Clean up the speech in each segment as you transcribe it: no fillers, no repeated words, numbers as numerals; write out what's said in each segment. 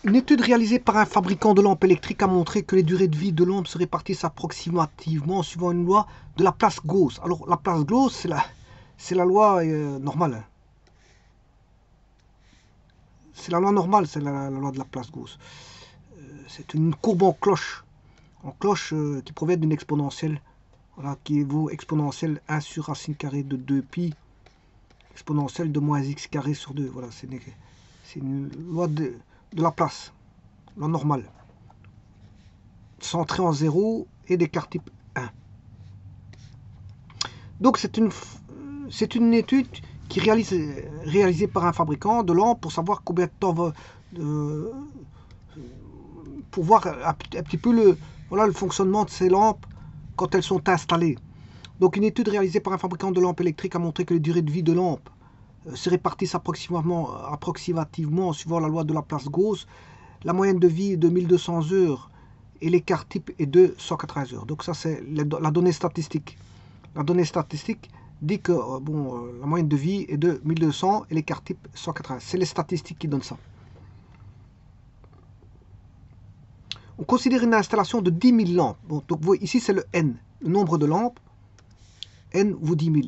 Une étude réalisée par un fabricant de lampes électriques a montré que les durées de vie de lampes se répartissent approximativement suivant une loi de Laplace-Gauss. Alors, Laplace-Gauss, c'est la loi normale. C'est la loi normale, c'est la loi de Laplace-Gauss. C'est une courbe en cloche qui provient d'une exponentielle, voilà, qui vaut exponentielle 1 sur racine carrée de 2pi, exponentielle de moins x carré sur 2. Voilà, c'est une loi de Laplace, loi normale, centrée en 0 et d'écart type 1. Donc c'est une étude qui est réalisée par un fabricant de lampes pour savoir combien de temps va... pour voir un petit peu le fonctionnement de ces lampes quand elles sont installées. Donc une étude réalisée par un fabricant de lampes électriques a montré que les durées de vie de lampes se répartissent approximativement suivant la loi de Laplace-Gauss. La moyenne de vie est de 1200 heures et l'écart type est de 180 heures. Donc ça c'est la donnée statistique. La donnée statistique dit que la moyenne de vie est de 1200 et l'écart type 180. C'est les statistiques qui donnent ça. On considère une installation de 10 000 lampes. Bon, donc vous voyez, ici c'est le N, le nombre de lampes. N vaut 10 000.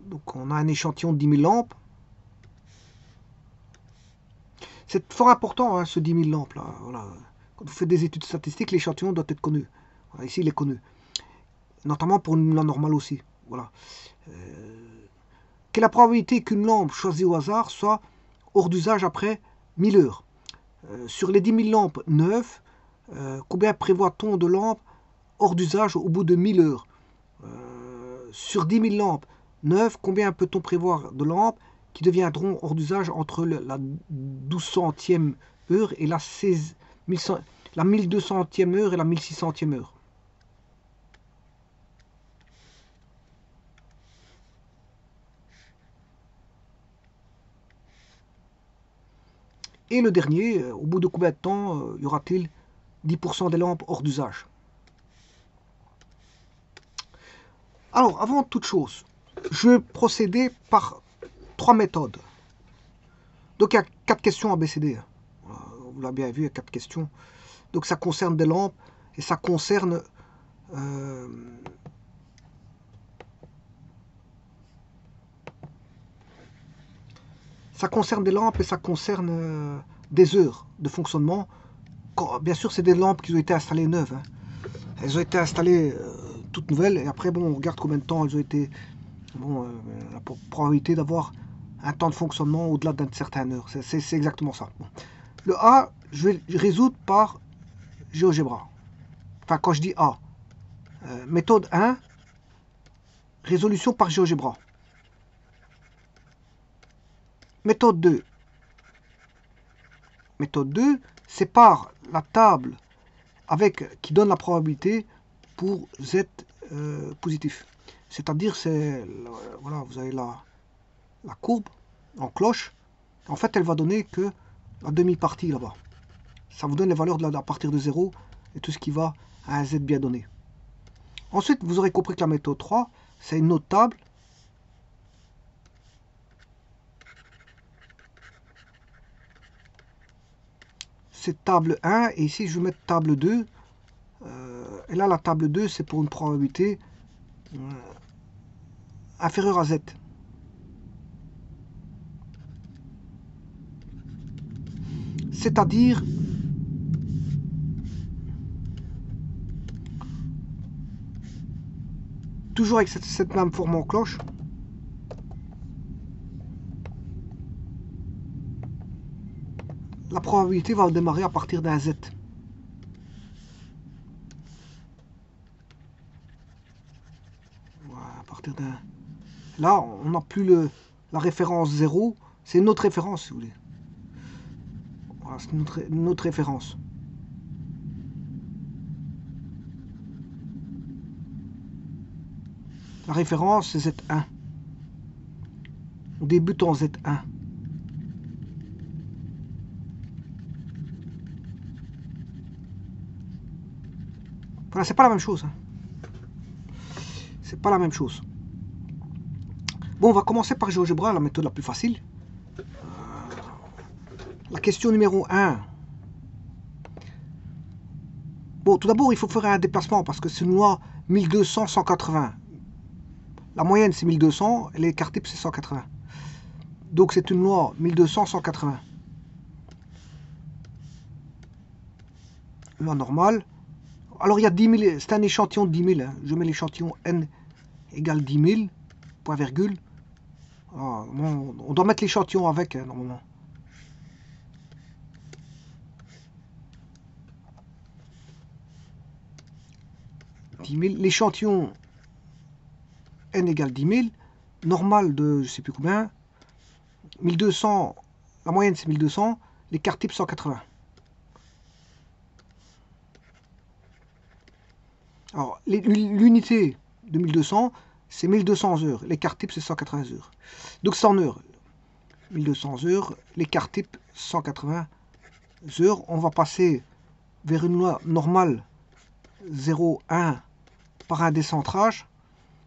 Donc on a un échantillon de 10 000 lampes. C'est fort important, hein, ce 10 000 lampes là. Voilà. Quand vous faites des études statistiques, l'échantillon doit être connu. Voilà, ici il est connu. Notamment pour une loi normale aussi. Voilà. Quelle est la probabilité qu'une lampe choisie au hasard soit hors d'usage après 1000 heures? Sur les 10 000 lampes neuves, combien prévoit-on de lampes hors d'usage au bout de 1000 heures? Sur 10 000 lampes neuves, combien peut-on prévoir de lampes qui deviendront hors d'usage entre la 1200e heure et la 1200e heure et la 1600e heure? Et le dernier, au bout de combien de temps y aura-t-il 10% des lampes hors d'usage? Alors, avant toute chose, je vais procéder par 3 méthodes. Donc, il y a 4 questions ABCD. Vous l'avez bien vu, il y a 4 questions. Donc, ça concerne des lampes et ça concerne... ça concerne des lampes et ça concerne des heures de fonctionnement. Bien sûr, c'est des lampes qui ont été installées neuves. Hein. Elles ont été installées toutes nouvelles. Et après, bon, on regarde combien de temps elles ont été... la probabilité d'avoir un temps de fonctionnement au-delà d'une certaine heure. C'est exactement ça. Bon. Le A, je vais résoudre par GeoGebra. Enfin, quand je dis A. Méthode 1, résolution par GeoGebra. Méthode 2. Méthode 2, sépare la table qui donne la probabilité pour Z positif. C'est-à-dire, voilà, vous avez la courbe en cloche. En fait, elle va donner que la demi-partie là-bas. Ça vous donne les valeurs à partir de 0 et tout ce qui va à un Z bien donné. Ensuite, vous aurez compris que la méthode 3, c'est une autre table. C'est table 1 et ici je vais mettre table 2. Et là, la table 2, c'est pour une probabilité inférieure à Z. C'est-à-dire toujours avec cette même forme en cloche. La probabilité va démarrer à partir d'un Z. Voilà, à partir d'un... Là, on n'a plus la référence 0. C'est une autre référence, si vous voulez. Voilà, c'est une autre référence. La référence, c'est Z1. On débute en Z1. Voilà, c'est pas la même chose. Hein. C'est pas la même chose. Bon, on va commencer par GeoGebra, la méthode la plus facile. La question numéro 1. Bon, tout d'abord, il faut faire un déplacement parce que c'est une loi 1200, 180. La moyenne, c'est 1200 et l'écart type, c'est 180. Donc, c'est une loi 1200, 180. Loi normale. Alors, il y a 10 000, c'est un échantillon de 10 000. Hein. Je mets l'échantillon n égale 10 000, point virgule. Ah, bon, on doit mettre l'échantillon avec, hein, normalement. L'échantillon n égale 10 000, normal de je sais plus combien, 1200, la moyenne c'est 1200, l'écart type 180. Alors, l'unité de 1200, c'est 1200 heures, l'écart type c'est 180 heures. Donc c'est en heures. 1200 heures, l'écart type 180 heures. On va passer vers une loi normale 0,1 par un décentrage.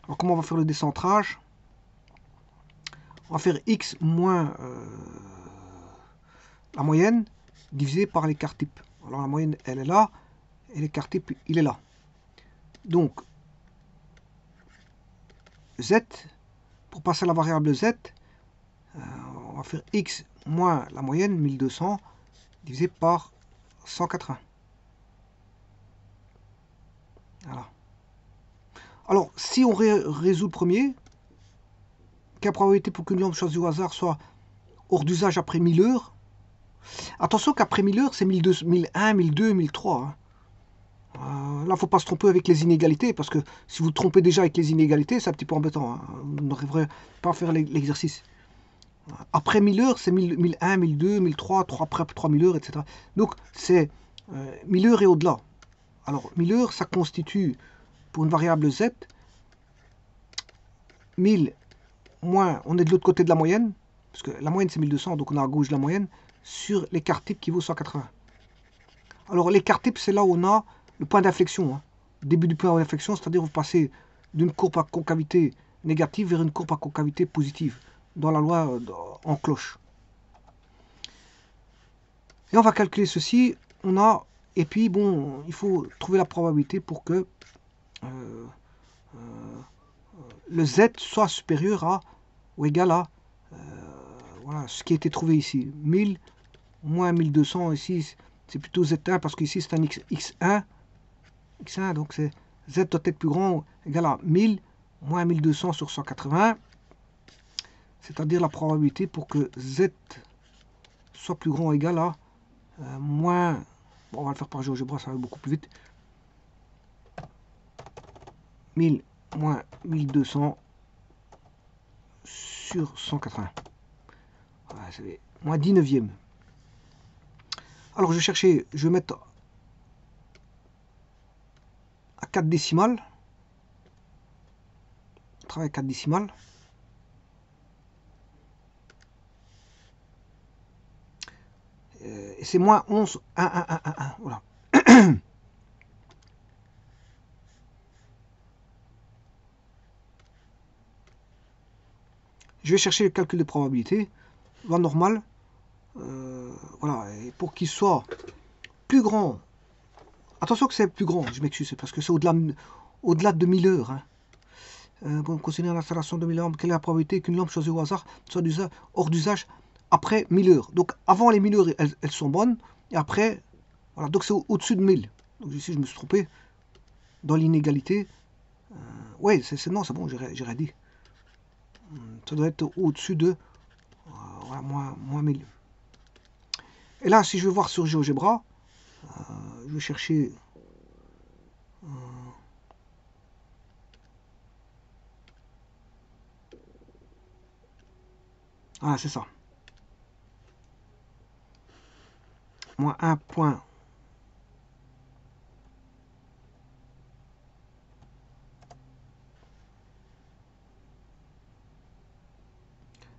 Alors comment on va faire le décentrage? On va faire x moins la moyenne divisé par l'écart type. Alors la moyenne elle est là et l'écart type il est là. Donc z, pour passer à la variable z, on va faire x moins la moyenne 1200 divisé par 180. Voilà. Alors si on résout le premier, quelle probabilité pour qu'une lampe choisie au hasard soit hors d'usage après 1000 heures? Attention qu'après 1000 heures, c'est 1200, 1001, 1002, 1003. Hein. Là, il ne faut pas se tromper avec les inégalités, parce que si vous vous trompez déjà avec les inégalités, c'est un petit peu embêtant. Hein. Vous n'arriverez pas à faire l'exercice. Après 1000 heures, c'est 1001, 1002, 1003, après 3000 heures, etc. Donc, c'est 1000 heures et au-delà. Alors, 1000 heures, ça constitue, pour une variable z, 1000 moins, on est de l'autre côté de la moyenne, parce que la moyenne c'est 1200, donc on a à gauche de la moyenne, sur l'écart type qui vaut 180. Alors l'écart type, c'est là où on a le point d'inflexion. Hein. Début du point d'inflexion, c'est-à-dire vous passez d'une courbe à concavité négative vers une courbe à concavité positive, dans la loi en cloche. Et on va calculer ceci, on a, et puis bon, il faut trouver la probabilité pour que le z soit supérieur à ou égal à voilà, ce qui a été trouvé ici. 1000 moins 1200 ici, c'est plutôt z1 parce qu'ici c'est un x1. x1, donc c'est z doit être plus grand égal à 1000 moins 1200 sur 180. C'est-à-dire la probabilité pour que z soit plus grand ou égal à moins... Bon, on va le faire par GeoGebra, ça va beaucoup plus vite. 1000 moins 1200 sur 180. Voilà, c'est moins 19e. Alors je vais chercher, je vais mettre à 4 décimales. Travail à 4 décimales. Et c'est moins 11, 1, 1, 1, 1, 1. Voilà. Je vais chercher le calcul de probabilité. Loi normale. Voilà. Et pour qu'il soit plus grand. Attention que c'est plus grand, je m'excuse, parce que c'est au-delà de 1000 heures. Hein. Pour considérer l'installation de 1000 lampes, quelle est la probabilité qu'une lampe choisie au hasard soit hors d'usage après 1000 heures? Donc avant les 1000 heures, elles sont bonnes, et après, voilà, donc c'est au-dessus de 1000. Donc ici, je me suis trompé dans l'inégalité. Oui, non, c'est bon, j'ai rien dit. Ça doit être au-dessus de voilà, moins 1000. Et là, si je veux voir sur GeoGebra, je vais chercher ah, c'est ça. Moins 1 point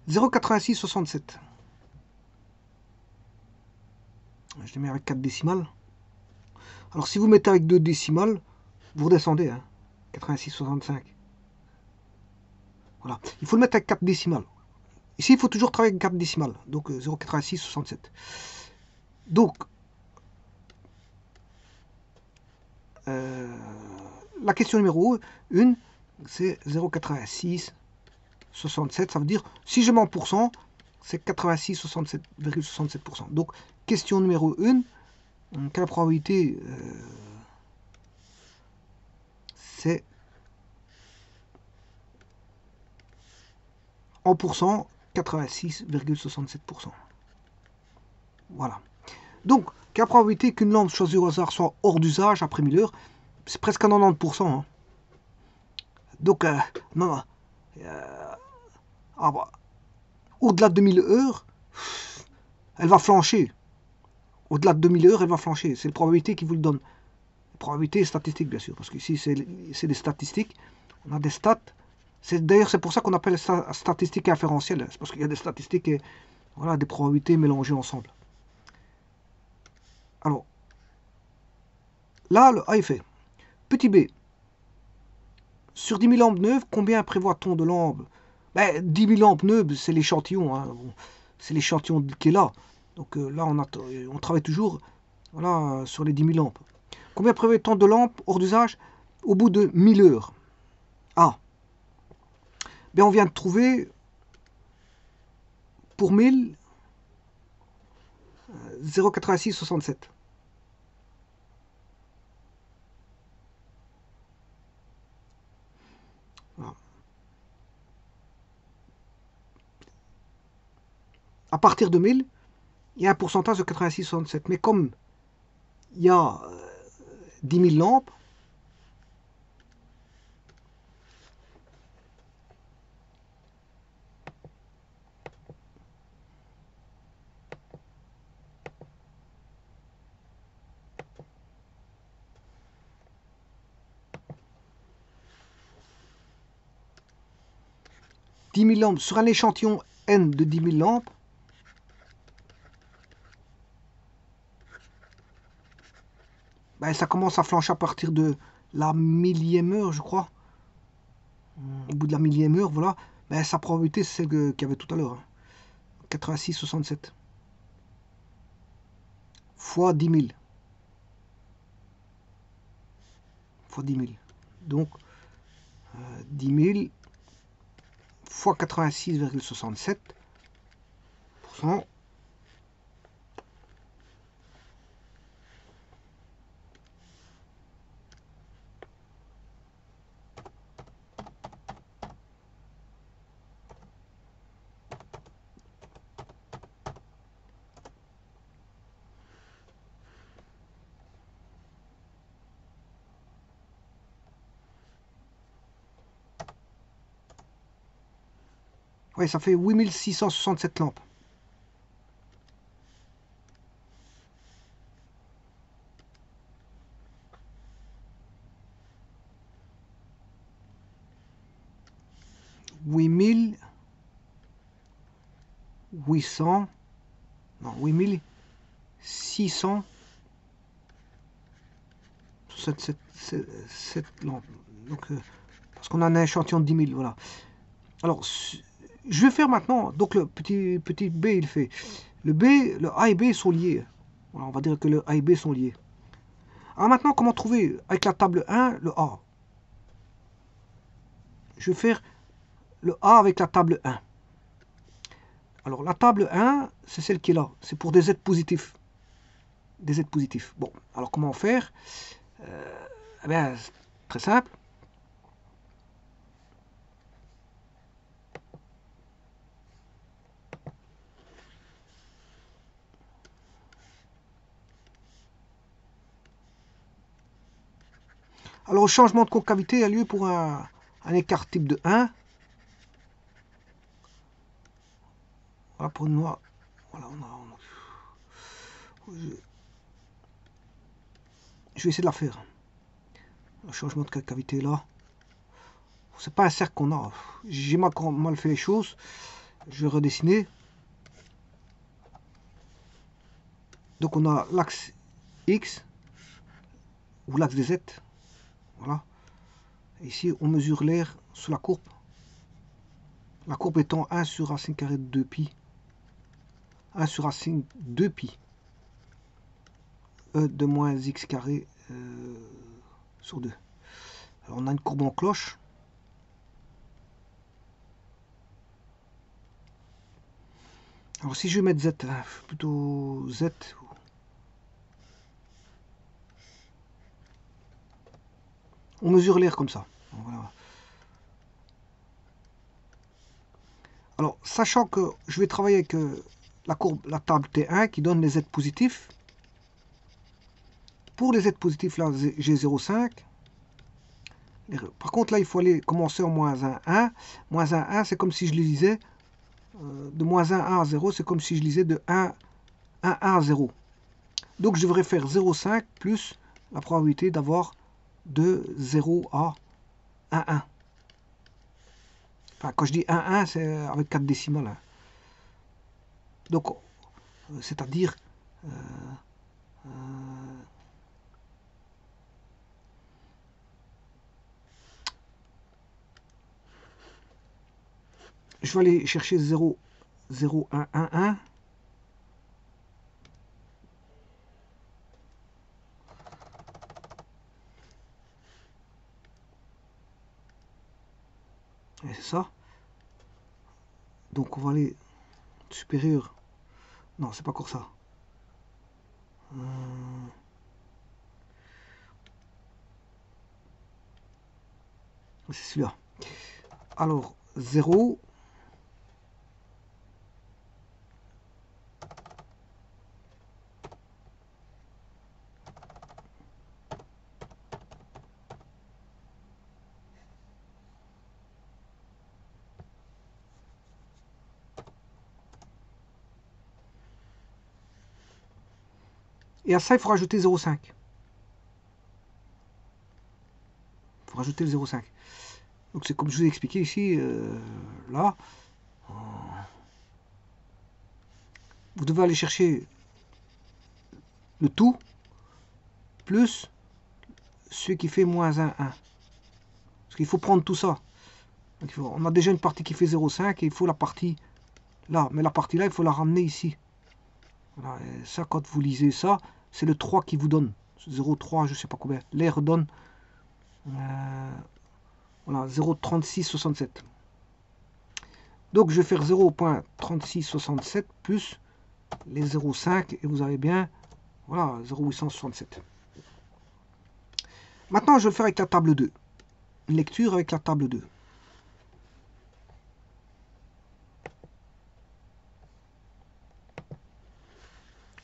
0,8667. Je les mets avec 4 décimales. Alors si vous mettez avec 2 décimales, vous redescendez. Hein, 86,65. Voilà. Il faut le mettre avec 4 décimales. Ici, il faut toujours travailler avec 4 décimales, donc 0,8667. Donc, la question numéro 1, c'est 0,8667. Ça veut dire, si je mets en pourcent, c'est 86,67%. Donc, question numéro 1, quelle est la probabilité c'est en pourcent 86,67%. Voilà. Donc, quelle est la probabilité qu'une lampe choisie au hasard soit hors d'usage après 1000 heures? C'est presque à 90%. Hein. Donc, non, au-delà de 2000 heures, elle va flancher. Au-delà de 2000 heures, elle va flancher. C'est la probabilité qui vous le donne. La probabilité statistique, bien sûr, parce qu'ici, c'est des statistiques. On a des stats. D'ailleurs, c'est pour ça qu'on appelle ça statistique inférentielle. C'est parce qu'il y a des statistiques et voilà, des probabilités mélangées ensemble. Alors, là, le A est fait. Petit b. Sur 10 000 lampes neuves, combien prévoit-on de lampes? 10 000 lampes neuves, c'est l'échantillon. Hein. Bon, c'est l'échantillon qui est là. Donc là, on travaille toujours voilà, sur les 10 000 lampes. Combien prévoit-on de lampes hors d'usage au bout de 1000 heures? Ah, on vient de trouver pour 1000 0,8667. Voilà. À partir de 1000, il y a un pourcentage de 86,67. Mais comme il y a 10 000 lampes, lampes sur un échantillon N de 10 000 lampes, ça commence à flancher à partir de la millième heure, je crois. Au bout de la millième heure, voilà. Sa probabilité, c'est celle qu'il y avait tout à l'heure. Hein. 86,67. Fois 10 000. Fois 10 000. Donc, 10 000 fois 86,67%. Oui, ça fait 8667 lampes. Non, 8667 lampes. Donc, parce qu'on a un échantillon de 10 000, voilà. Alors, je vais faire maintenant, donc le petit B, il fait. Le A et B sont liés. Voilà, on va dire que le A et B sont liés. Alors maintenant, comment trouver avec la table 1 le A? Je vais faire le A avec la table 1. Alors la table 1, c'est celle qui est là. C'est pour des Z positifs. Des Z positifs. Bon, alors comment faire? C'est très simple. Alors le changement de concavité a lieu pour un écart type de 1. Voilà pour une noix. Voilà, je vais essayer de la faire. Le changement de concavité là. C'est pas un cercle qu'on a. J'ai mal fait les choses. Je vais redessiner. Donc on a l'axe X ou l'axe des Z. Voilà. Ici on mesure l'air sous la courbe. La courbe étant 1 sur racine carrée de 2pi. 1 sur racine 2pi. E de moins x carré sur 2. Alors on a une courbe en cloche. Alors si je vais mettre z, plutôt z. On mesure l'air comme ça. Voilà. Alors, sachant que je vais travailler avec la table T1 qui donne les z positifs. Pour les z positifs, là, j'ai 0,5. Par contre, là, il faut aller commencer en moins 1, 1. Moins 1, 1, c'est comme si je lisais de moins 1, 1 à 0, c'est comme si je lisais de 1, 1, 1 à 0. Donc, je devrais faire 0,5 plus la probabilité d'avoir de 0 à 1, 1. Enfin, quand je dis 1, 1, c'est avec 4 décimales. Hein. Donc, c'est-à-dire... je vais aller chercher 0, 0, 1, 1, 1. Et c'est ça. Donc on va aller supérieur. Non, c'est pas encore ça. C'est celui-là. Alors, 0. Et à ça, il faut rajouter 0,5. Il faut rajouter le 0,5. Donc c'est comme je vous ai expliqué ici, là. Vous devez aller chercher le tout plus celui qui fait moins 1, 1. Parce qu'il faut prendre tout ça. Donc, on a déjà une partie qui fait 0,5 et il faut la partie là. Mais la partie là, il faut la ramener ici. Voilà, et ça, quand vous lisez ça, c'est le 3 qui vous donne. 0,3, je sais pas combien. L'air donne voilà, 0,3667. Donc je vais faire 0,3667 plus les 0,5 et vous avez bien voilà 0,867. Maintenant je vais le faire avec la table 2. Une lecture avec la table 2.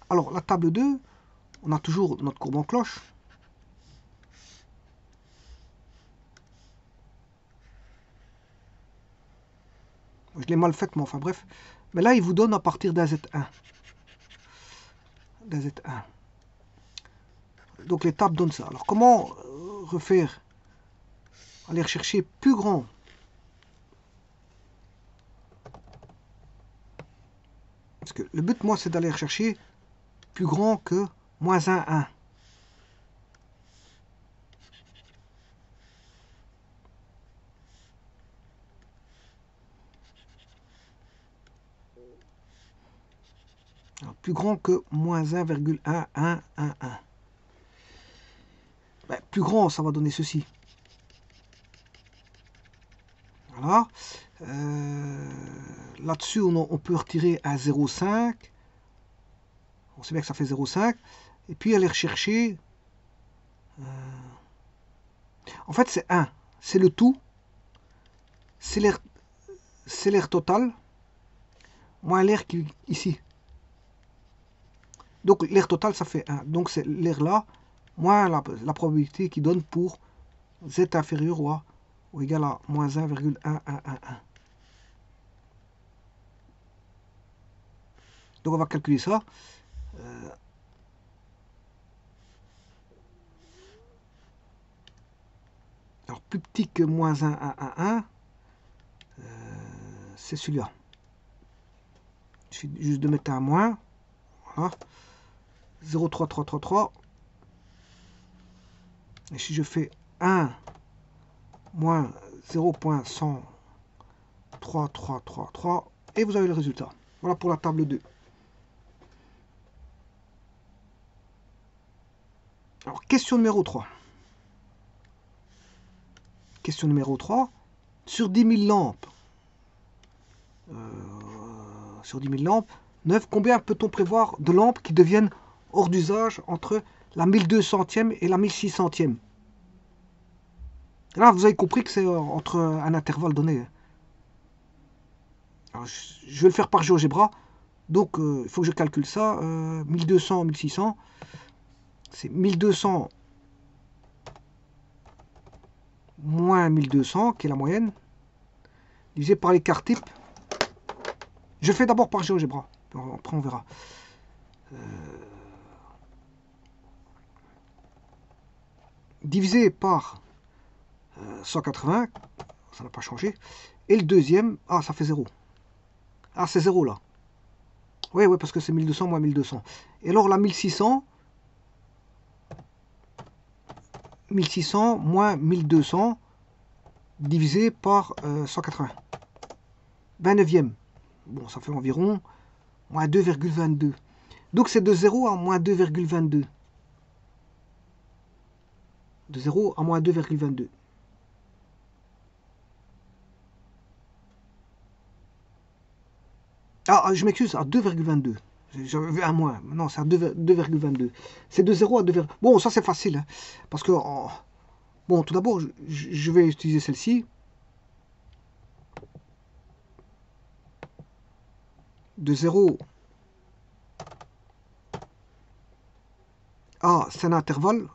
Alors la table 2, on a toujours notre courbe en cloche. Je l'ai mal faite, mais enfin bref. Mais là, il vous donne à partir d'un Z1. D'un Z1. Donc les tables donnent ça. Alors comment refaire? Aller rechercher plus grand. Parce que le but, moi, c'est d'aller rechercher plus grand que moins 1, 1. Alors, plus grand que moins 1,1111. Ben, plus grand, ça va donner ceci. Voilà. Là-dessus, on peut retirer un 0,5. On sait bien que ça fait 0,5. Et puis aller rechercher... en fait, c'est 1. C'est le tout. C'est l'air total. Moins l'air qui ici. Donc l'air total, ça fait 1. Donc c'est l'air là, moins la probabilité qui donne pour z inférieur ou égal à moins 1,1111. Donc on va calculer ça. Alors plus petit que moins 1,1111, c'est celui-là. Il suffit juste de mettre un moins. Voilà. 0,3333. Et si je fais 1 moins 0,133, 3, 3, 3, 3. Et vous avez le résultat. Voilà pour la table 2. Alors, question numéro 3. Question numéro 3. Sur 10 000 lampes, sur 10 000 lampes, 9, combien peut-on prévoir de lampes qui deviennent hors d'usage entre la 1200e et la 1600e? Là, vous avez compris que c'est entre un intervalle donné. Alors, je vais le faire par GeoGebra. Donc, il faut que je calcule ça. 1200, 1600. C'est 1200 moins 1200, qui est la moyenne, divisé par l'écart type. Je fais d'abord par GeoGebra. Après, on verra. Divisé par 180, ça n'a pas changé. Et le deuxième, ah, ça fait 0. Ah, c'est 0 là. Oui, oui, parce que c'est 1200 moins 1200. Et alors la 1600, 1600 moins 1200 divisé par 180. 29e. Bon, ça fait environ moins 2,22. Donc c'est de 0 à moins 2,22. De 0 à moins 2,22. Ah, je m'excuse, à 2,22. J'avais vu un moins. Non, c'est à 2,22. C'est de 0 à 2. Bon, ça c'est facile. Hein, parce que, bon, tout d'abord, je vais utiliser celle-ci. De 0 à, c'est un intervalle.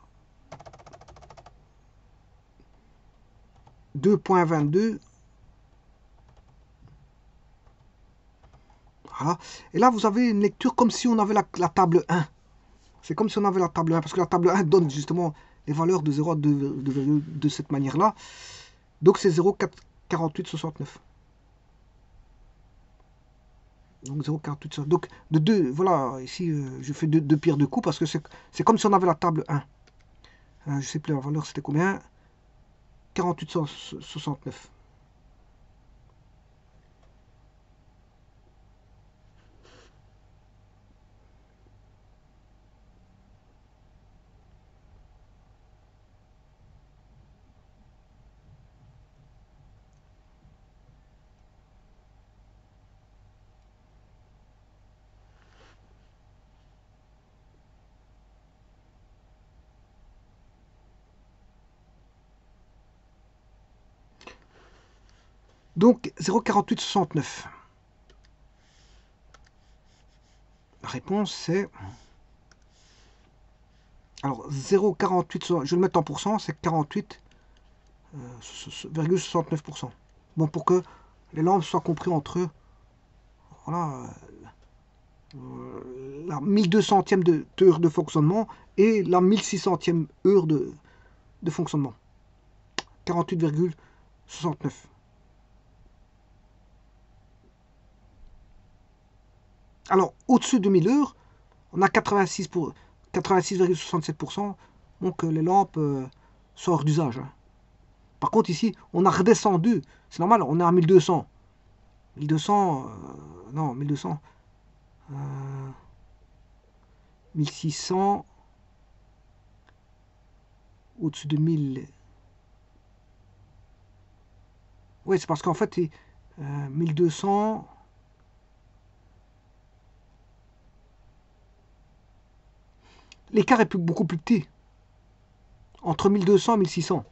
2,22. Voilà. Et là, vous avez une lecture comme si on avait la table 1. C'est comme si on avait la table 1, parce que la table 1 donne justement les valeurs de 0 à 2, de cette manière-là. Donc c'est 0,4869. Donc 0,48. Donc de 2, voilà, ici je fais deux pierres deux coups parce que c'est comme si on avait la table 1. Je ne sais plus la valeur, c'était combien? 4869. Donc 0,4869. La réponse c'est... Alors 0,48, je vais le mettre en pourcent, c'est 48,69%. Bon, pour que les lampes soient comprises entre eux, voilà, la 1200e heure de fonctionnement et la 1600e heure de fonctionnement. 48,69. Alors, au-dessus de 1000 heures, on a 86,67%, donc les lampes sont hors d'usage. Hein. Par contre, ici, on a redescendu. C'est normal, on est à 1200. 1200, non, 1200. 1600. Au-dessus de 1000. Oui, c'est parce qu'en fait, 1200. L'écart est beaucoup plus petit. Entre 1200 et 1600.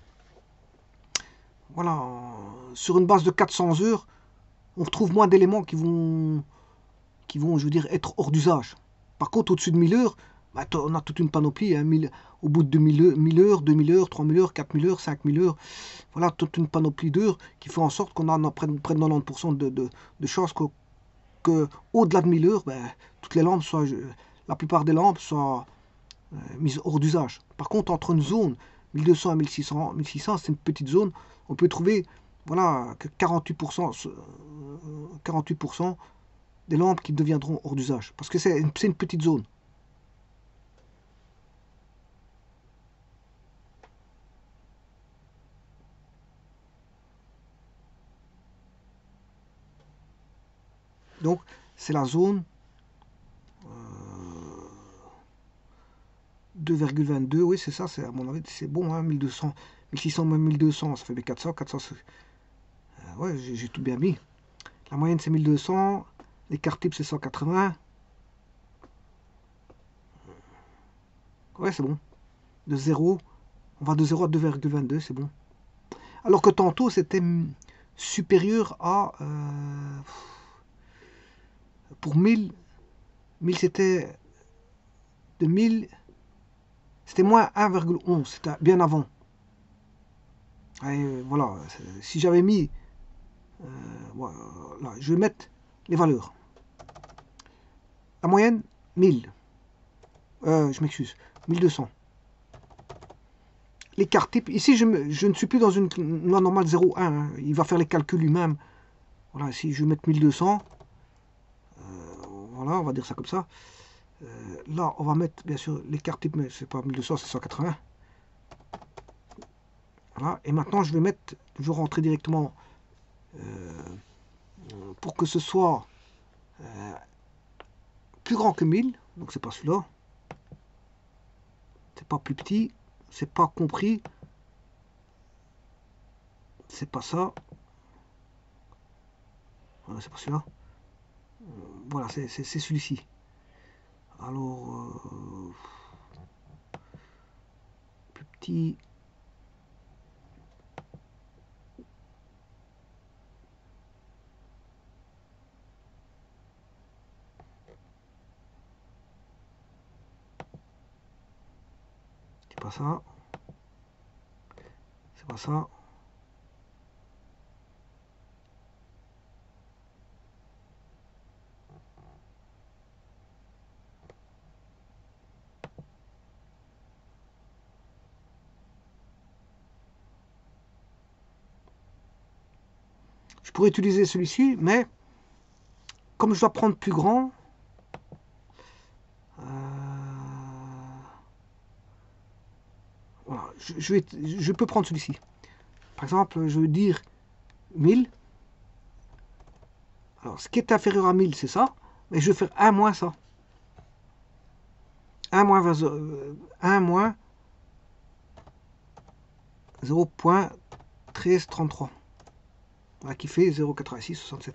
Voilà. Sur une base de 400 heures, on retrouve moins d'éléments qui vont, je veux dire, être hors d'usage. Par contre, au-dessus de 1000 heures, bah, on a toute une panoplie. Hein, au bout de 1000 heures, 2000 heures, 3000 heures, 4000 heures, 5000 heures. Voilà, toute une panoplie d'heures qui fait en sorte qu'on a près de 90% de chances que au-delà de 1000 heures, ben, toutes les lampes soient, la plupart des lampes soient mise hors d'usage. Par contre, entre une zone 1200 et 1600, c'est une petite zone, on peut trouver voilà, que 48%, 48% des lampes qui deviendront hors d'usage. Parce que c'est une petite zone. Donc, c'est la zone 2,22. Oui, c'est ça, c'est à mon avis, c'est bon, hein, 1200, 1600 moins 1200, ça fait 400, 400. Ouais, j'ai tout bien mis. La moyenne, c'est 1200. L'écart type, c'est 180. Ouais, c'est bon. De 0, on va de 0 à 2,22, c'est bon. Alors que tantôt, c'était supérieur à... pour 1000, 1000 c'était... De 1000, c'était moins 1,11, c'était bien avant. Et voilà, si j'avais mis... voilà, je vais mettre les valeurs. La moyenne, 1000. Je m'excuse, 1200. L'écart type, ici je ne suis plus dans une loi normale 0,1. Hein. Il va faire les calculs lui-même. Voilà, si je vais mettre 1200, voilà, on va dire ça comme ça. Là, on va mettre bien sûr l'écart type, mais c'est pas 1200, c'est 180. Voilà, et maintenant je vais rentrer directement pour que ce soit plus grand que 1000. Donc c'est pas celui-là. C'est pas plus petit. C'est pas compris. C'est pas ça. Voilà, c'est pas celui-là. Voilà, c'est celui-ci. Alors, plus petit. C'est pas ça. C'est pas ça. Je pourrais utiliser celui-ci, mais comme je dois prendre plus grand, voilà, je peux prendre celui-ci. Par exemple, je veux dire 1000. Alors, ce qui est inférieur à 1000, c'est ça. Mais je vais faire 1 moins ça. 1 moins 0.1333. Voilà, qui fait 0,8667.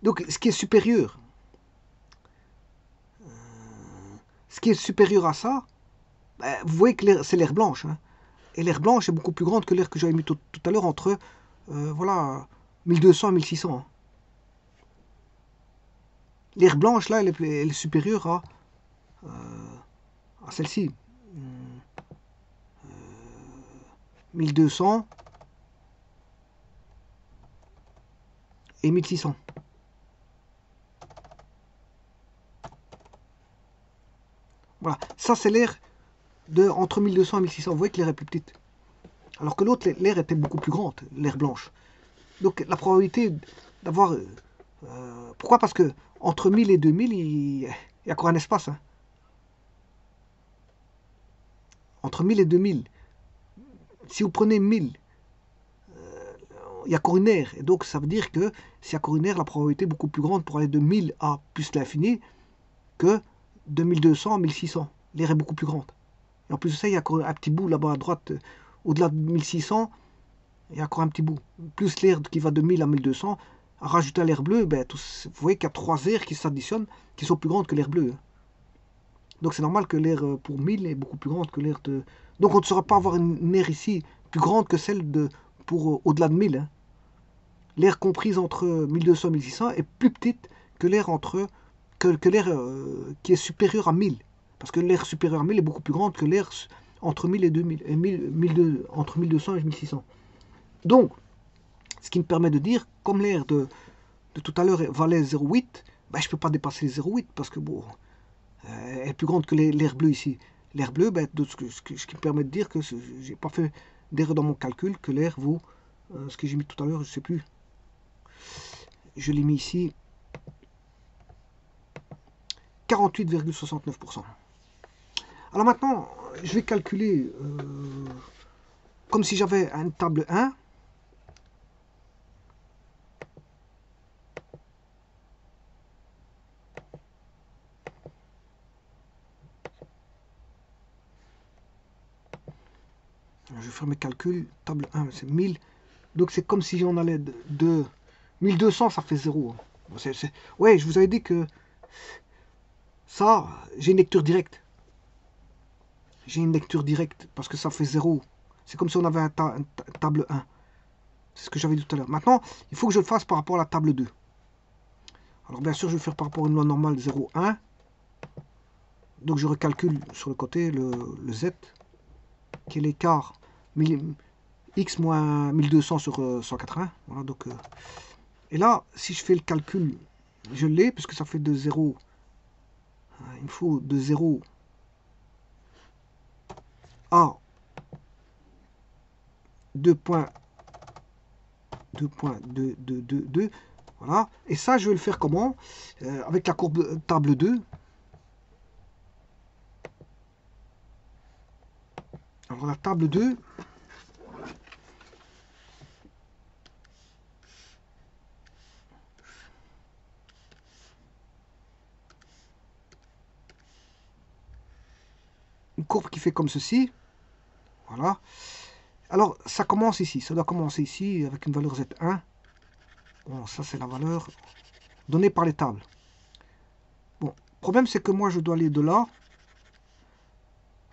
Donc, ce qui est supérieur, à ça, ben, vous voyez que c'est l'air blanche. Hein. Et l'air blanche est beaucoup plus grande que l'air que j'avais mis tout à l'heure entre voilà, 1200 et 1600. Hein. L'air blanche, là, elle est supérieure à celle-ci. 1200 et 1600. Voilà, ça c'est l'air de entre 1200 et 1600. Vous voyez que l'air est plus petite. Alors que l'autre, l'air était beaucoup plus grande, l'air blanche. Donc la probabilité d'avoir... pourquoi? Parce que entre 1000 et 2000, il y a encore un espace. Hein. Entre 1000 et 2000. Si vous prenez 1000, il y a encore une aire. Et donc ça veut dire que s'il y a encore une aire, la probabilité est beaucoup plus grande pour aller de 1000 à plus l'infini que de 1200 à 1600. L'air est beaucoup plus grande. Et en plus de ça, il y a encore un petit bout là-bas à droite, au-delà de 1600, il y a encore un petit bout. Plus l'air qui va de 1000 à 1200, à rajouter à l'air bleu, ben, vous voyez qu'il y a 3 aires qui s'additionnent, qui sont plus grandes que l'air bleu. Donc c'est normal que l'air pour 1000 est beaucoup plus grande que l'air de... Donc on ne saura pas avoir une aire ici plus grande que celle de pour au-delà de 1000. Hein. L'air comprise entre 1200 et 1600 est plus petite que l'air que l'air qui est supérieur à 1000. Parce que l'air supérieur à 1000 est beaucoup plus grande que l'air entre 1000 et 2000, et entre 1200 et 1600. Donc, ce qui me permet de dire, comme l'air de tout à l'heure valait 0,8, ben, je ne peux pas dépasser les 0,8 parce que bon, elle est plus grande que l'air bleu ici. L'air bleu, ben, ce qui me permet de dire que j'ai pas fait d'erreur dans mon calcul, que l'air vaut, ce que j'ai mis tout à l'heure, je ne sais plus. Je l'ai mis ici, 48,69%. Alors maintenant, je vais calculer comme si j'avais une table 1. Je vais faire mes calculs. Table 1, c'est 1000. Donc c'est comme si on allait de 1200, ça fait 0. Ouais, je vous avais dit que ça, j'ai une lecture directe. J'ai une lecture directe parce que ça fait 0. C'est comme si on avait une table 1. C'est ce que j'avais dit tout à l'heure. Maintenant, il faut que je le fasse par rapport à la table 2. Alors bien sûr, je vais faire par rapport à une loi normale 0, 1. Donc je recalcule sur le côté le Z, qui est l'écart x moins 1200 sur 180. Voilà, donc, et là, si je fais le calcul, je l'ai, puisque ça fait de 0. Il me faut de 0 à 2.222. Voilà. Et ça, je vais le faire comment? Avec la courbe table 2. Alors la table 2, une courbe qui fait comme ceci. Voilà. Alors ça commence ici, ça doit commencer ici avec une valeur Z1. Bon, ça c'est la valeur donnée par les tables. Bon, le problème c'est que moi je dois aller de là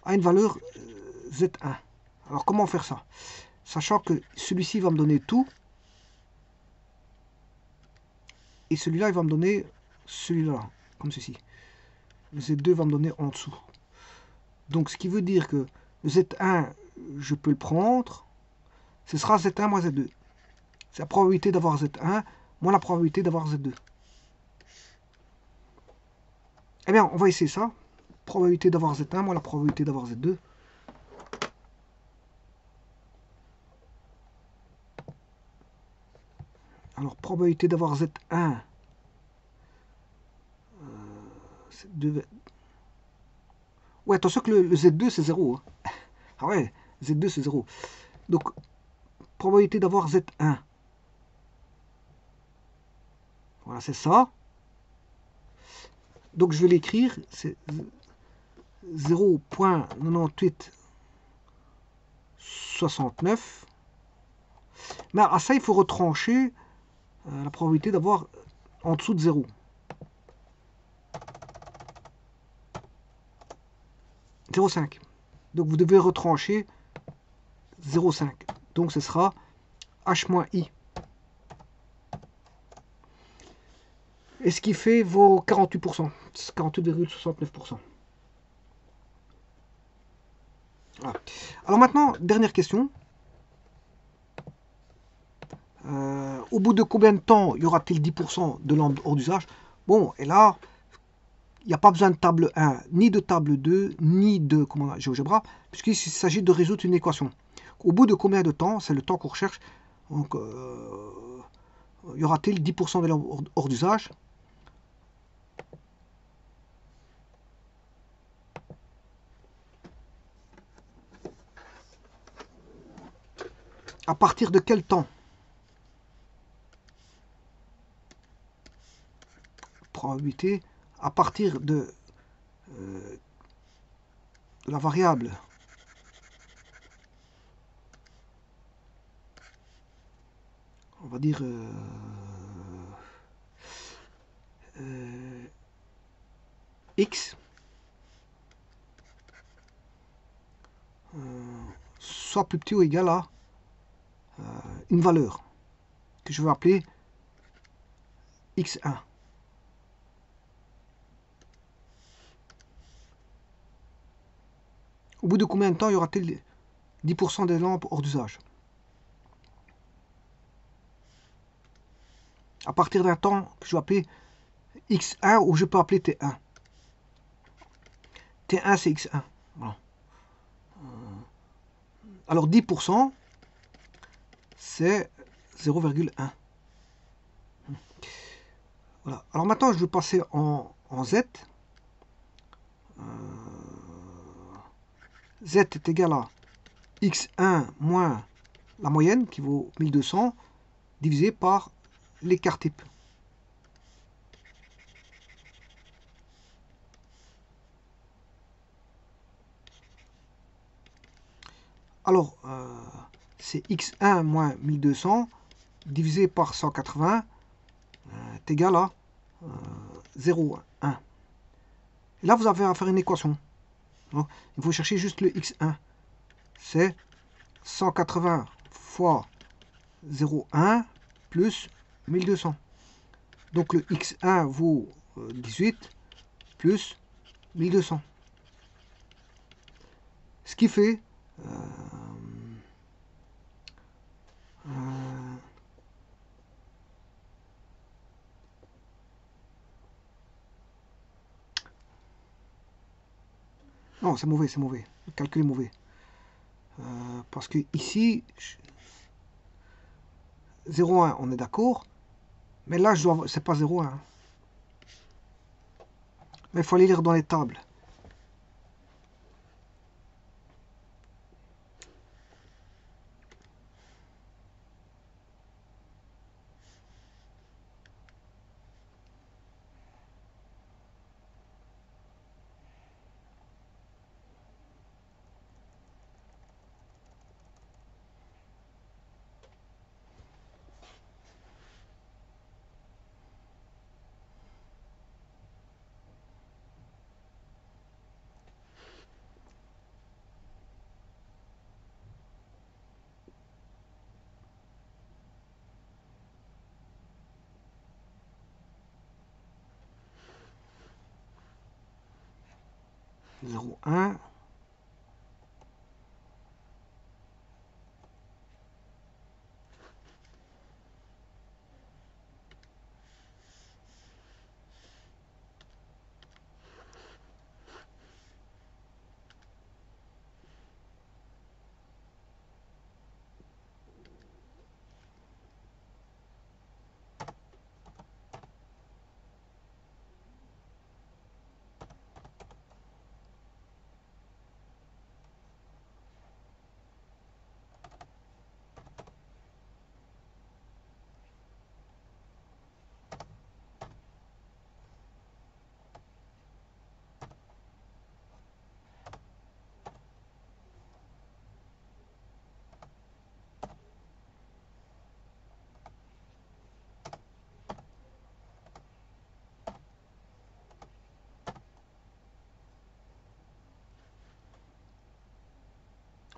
à une valeur Z1. Alors comment faire ça? Sachant que celui-ci va me donner tout. Et celui-là, il va me donner celui-là, comme ceci. Le Z2 va me donner en dessous. Donc ce qui veut dire que le Z1, je peux le prendre. Ce sera Z1 moins Z2. C'est la probabilité d'avoir Z1 moins la probabilité d'avoir Z2. Eh bien, on va essayer ça. Probabilité d'avoir Z1 moins la probabilité d'avoir Z2. Alors, probabilité d'avoir Z1. Ouais, attention que le Z2, c'est 0. Hein. Ah ouais, Z2, c'est 0. Donc, probabilité d'avoir Z1. Voilà, c'est ça. Donc, je vais l'écrire. C'est 0.9869. Mais à ça, il faut retrancher la probabilité d'avoir en dessous de 0. 0,5. Donc vous devez retrancher 0,5. Donc ce sera H-I. Et ce qui fait vos 48%. 48,69%. Voilà. Alors maintenant, dernière question. Au bout de combien de temps y aura-t-il 10% de lampes hors d'usage? Bon, et là, il n'y a pas besoin de table 1, ni de table 2, ni de GeoGebra, puisqu'il s'agit de résoudre une équation. Au bout de combien de temps, c'est le temps qu'on recherche, donc y aura-t-il 10% de lampes hors d'usage? À partir de quel temps? Probabilité à partir de la variable on va dire x soit plus petit ou égal à une valeur que je vais appeler x1. Au bout de combien de temps y aura-t-il 10% des lampes hors d'usage? À partir d'un temps que je vais appeler x1 ou je peux appeler t1. T1 c'est x1. Voilà. Alors 10% c'est 0,1. Voilà. Alors maintenant je vais passer en Z. Z est égal à x1 moins la moyenne qui vaut 1200 divisé par l'écart type. Alors, c'est x1 moins 1200 divisé par 180 est égal à 0,1. Et là, vous avez à faire une équation. Donc, il faut chercher juste le x1. C'est 180 fois 0,1 plus 1200. Donc le x1 vaut 18 plus 1200. Ce qui fait non, c'est mauvais, c'est mauvais. Le calcul est mauvais. Parce que ici, 0,1, on est d'accord. Mais là, c'est pas 0,1. Mais il faut aller lire dans les tables. Zéro un.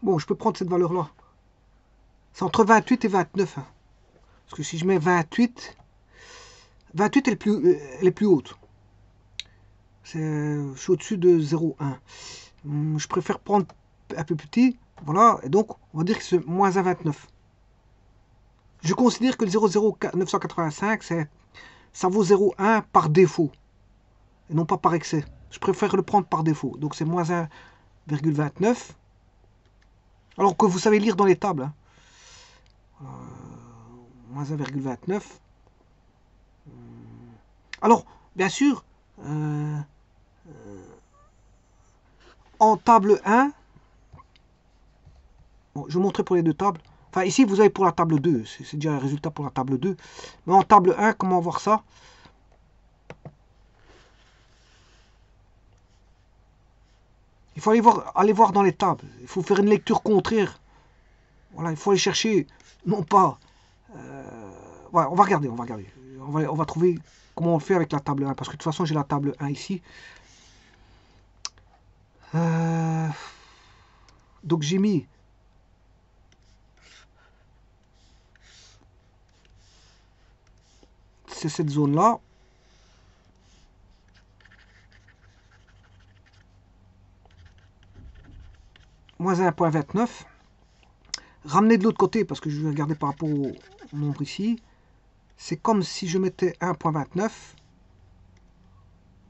Bon, je peux prendre cette valeur-là. C'est entre 28 et 29. Hein. Parce que si je mets 28, 28 elle est plus haute. Je suis au-dessus de 0,1. Je préfère prendre un peu petit. Voilà, et donc on va dire que c'est moins 1,29. Je considère que le 0,0985, ça vaut 0,1 par défaut. Et non pas par excès. Je préfère le prendre par défaut. Donc c'est moins 1,29. Alors que vous savez lire dans les tables. Hein. Moins 1,29. Alors, bien sûr, en table 1, bon, je vais montrer pour les deux tables. Enfin, ici, vous avez pour la table 2. C'est déjà un résultat pour la table 2. Mais en table 1, comment voir ça? Il faut aller voir dans les tables. Il faut faire une lecture contraire. Voilà, il faut aller chercher, non pas... voilà, on va regarder. On va trouver comment on fait avec la table 1. Parce que de toute façon, j'ai la table 1 ici. Donc j'ai mis... C'est cette zone-là. Moins 1,29. Ramener de l'autre côté, parce que je vais regarder par rapport au nombre ici. C'est comme si je mettais 1,29.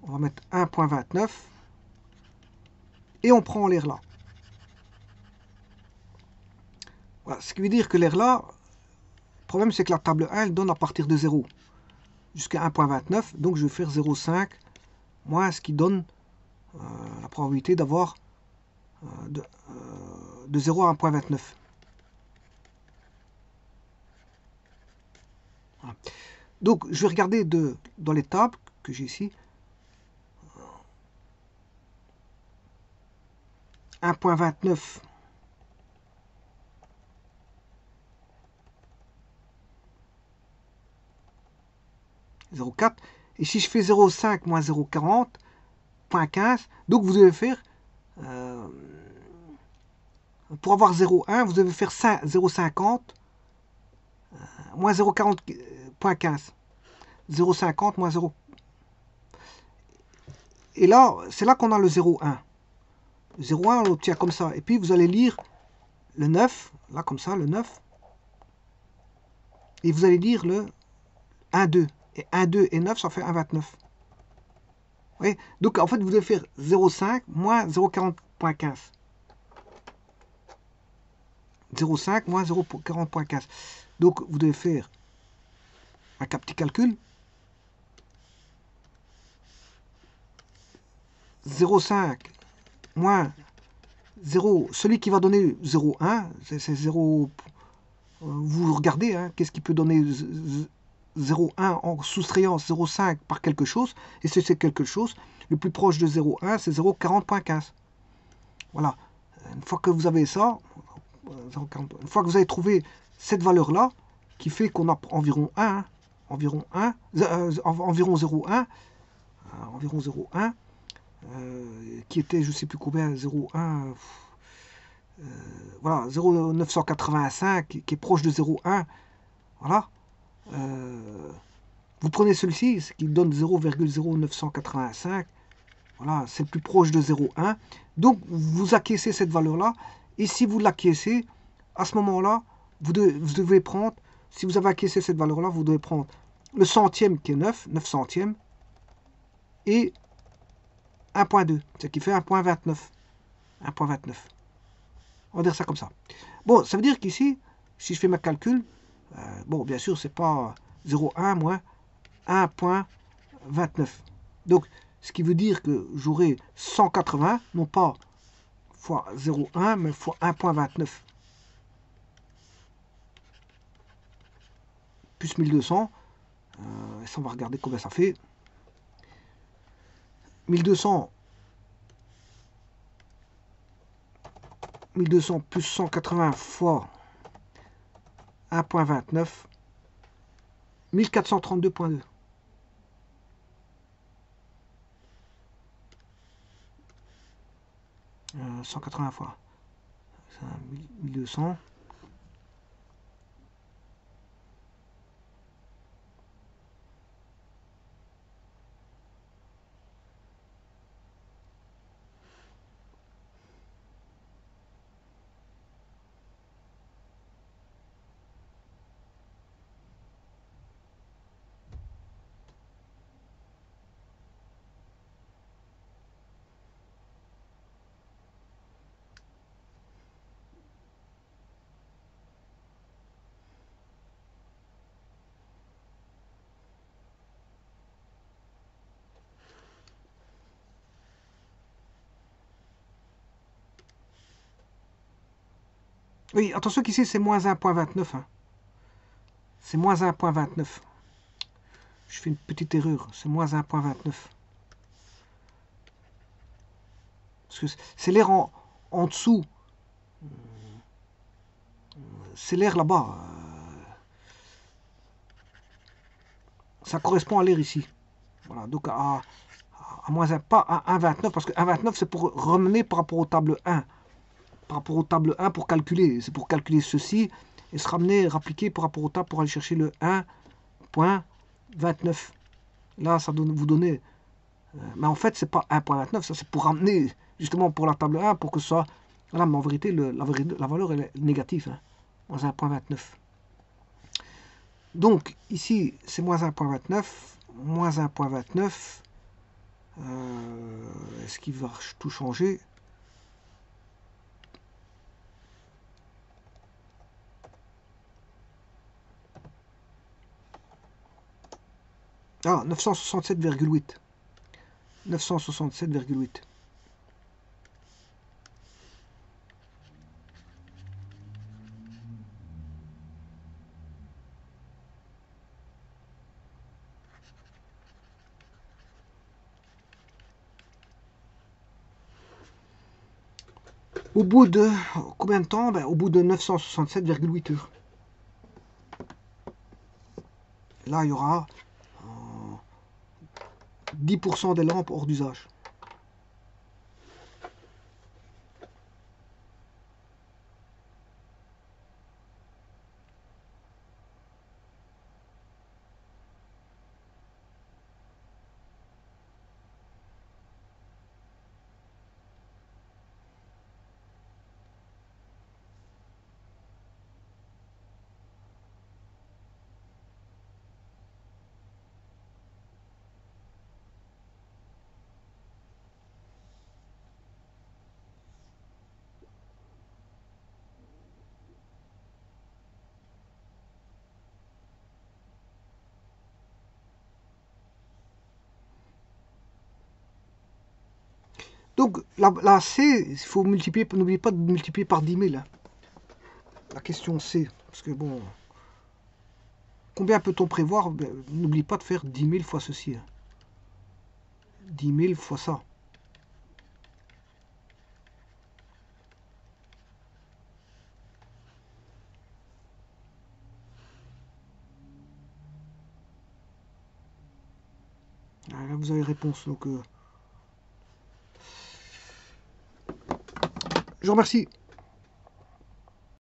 On va mettre 1,29. Et on prend l'air là. Voilà, ce qui veut dire que l'air là, le problème c'est que la table 1, elle donne à partir de 0 jusqu'à 1,29. Donc je vais faire 0,5 moins ce qui donne la probabilité d'avoir de 0 à 1,29. Voilà. Donc je vais regarder dans les tables que j'ai ici. 1,29 0,4. Et si je fais 0,5 moins 0,40.15, donc vous devez faire, pour avoir 0,1, vous devez faire 0,50 moins 0,40.15. 0,50 moins 0. Et là, c'est là qu'on a le 0,1. Le 0,1, on l'obtient comme ça. Et puis, vous allez lire le 9, là, comme ça, le 9. Et vous allez lire le 1,2. Et 1,2 et 9, ça fait 1,29. Oui. Donc, en fait, vous devez faire 0,5 moins 0,40.15. 0,5 moins 0,40.15. Donc, vous devez faire un petit calcul. 0,5 moins 0, celui qui va donner 0,1, c'est 0, vous regardez, hein, qu'est-ce qui peut donner 0,1 en soustrayant 0,5 par quelque chose, et si c'est quelque chose, le plus proche de 0,1, c'est 0,40.15. Voilà, une fois que vous avez ça, une fois que vous avez trouvé cette valeur-là, qui fait qu'on a environ 1, environ 0,1, environ 0,1, qui était, je ne sais plus combien, 0,1, voilà, 0,985, qui est proche de 0,1, voilà. Vous prenez celui-ci, ce qui donne 0,0985, voilà, c'est le plus proche de 0,1. Donc, vous acquiescez cette valeur-là, et si vous l'acquiescez, à ce moment-là, vous devez prendre, si vous avez acquiescé cette valeur-là, vous devez prendre le centième qui est 9 centièmes, et 1,2, ce qui fait 1,29. 1,29. On va dire ça comme ça. Bon, ça veut dire qu'ici, si je fais ma calcul, bon, bien sûr, c'est pas 0,1 moins 1,29. Donc, ce qui veut dire que j'aurai 180, non pas fois 0,1, mais fois 1,29. Plus 1200. Et ça, on va regarder combien ça fait. 1200 plus 180 fois 1,29, 1432,2. 180 fois 1200. Oui, attention qu'ici c'est moins 1,29. Hein. C'est moins 1,29. Je fais une petite erreur. C'est moins 1,29. Parce que c'est l'air en dessous. C'est l'air là-bas. Ça correspond à l'air ici. Voilà, donc à moins 1, pas à 1,29, parce que 1,29 c'est pour ramener par rapport aux tables 1. Par rapport aux tables 1 pour calculer. C'est pour calculer ceci et se ramener, rappliquer par rapport aux tables pour aller chercher le 1,29. Là, ça donne, vous donnez. Mais en fait, c'est pas 1,29, ça c'est pour ramener justement pour la table 1 pour que ce soit. Voilà, mais en vérité, la valeur elle est négative. Hein, moins 1,29. Donc, ici, c'est moins 1,29. Moins 1,29. Est-ce qu'il va tout changer? Ah, 967,8. 967,8. Au bout de combien de temps? Au bout de 967,8 heures. Là, il y aura 10% des lampes hors d'usage. Donc, la C, il faut multiplier, n'oubliez pas de multiplier par 10 000. Hein. La question C, parce que bon, combien peut-on prévoir? Ben, n'oublie pas de faire 10 000 fois ceci. Hein. 10 000 fois ça. Ah, là, vous avez réponse. Donc, je vous remercie.